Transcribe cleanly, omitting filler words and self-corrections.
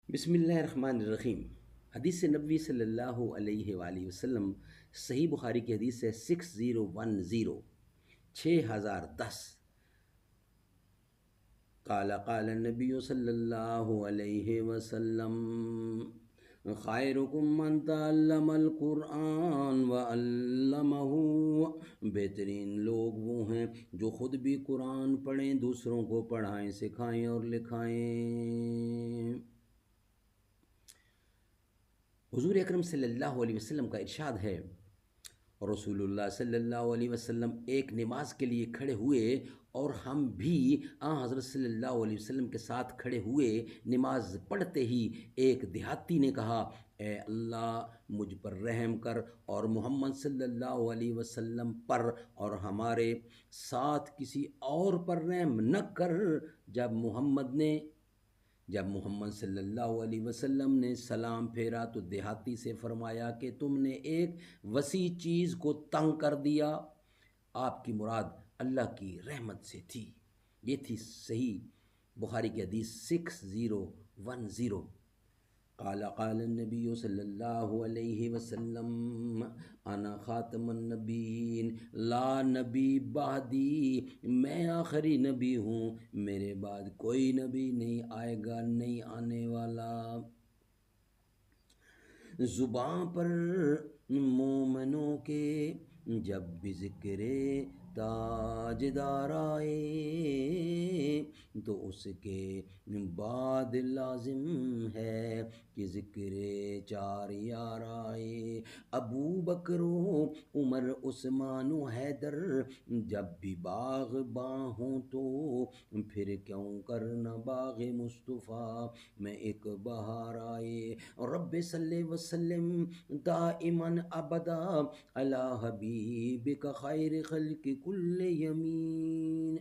بسم اللہ الرحمن الرحیم۔ حدیث نبوی صلی اللہ علیہ وآلہ وسلم، صحیح بخاری کی حدیث ہے 6010، 6010۔ قال قال النبی صلی اللہ علیہ وسلم: خیرکم من تعلم القرآن وعلمہ۔ بہترین لوگ وہ ہیں جو خود بھی قرآن پڑھیں، دوسروں کو پڑھائیں، سکھائیں اور لکھائیں۔ حضور اکرم صلی اللہ علیہ وسلم کا ارشاد ہے، رسول اللہ صلی اللہ علیہ وسلم ایک نماز کے لیے کھڑے ہوئے اور ہم بھی حضرت صلی اللہ علیہ وسلم کے ساتھ کھڑے ہوئے۔ نماز پڑھتے ہی ایک دیہاتی نے کہا: اے اللہ، مجھ پر رحم کر اور محمد صلی اللہ علیہ وسلم پر اور ہمارے ساتھ کسی اور پر رحم نہ کر۔ جب محمد صلی اللہ علیہ وسلم نے سلام پھیرا تو دیہاتی سے فرمایا کہ تم نے ایک وسیع چیز کو تنگ کر دیا۔ آپ کی مراد اللہ کی رحمت سے تھی۔ یہ تھی صحیح بخاری کی حدیث 6010۔ قال قال النبی صلی اللہ علیہ وسلم: انا خاتم النبیین لا نبی بعدی۔ میں آخری نبی ہوں، میرے بعد کوئی نبی نہیں آئے گا، نہیں آنے والا۔ زباں پر مومنوں کے جب بھی ذکر تاجدار آئے تو اس کے بعد لازم ہے کہ ذکر چار یار آئے۔ ابو بکر و عمر، عثمان و حیدر جب بھی باغ باں ہوں تو پھر کیوں کرنا باغ مصطفیٰ میں ایک بہار آئے۔ رب صلی وسلم دائما ابدا علی حبیبک خیر خلق کل یمین۔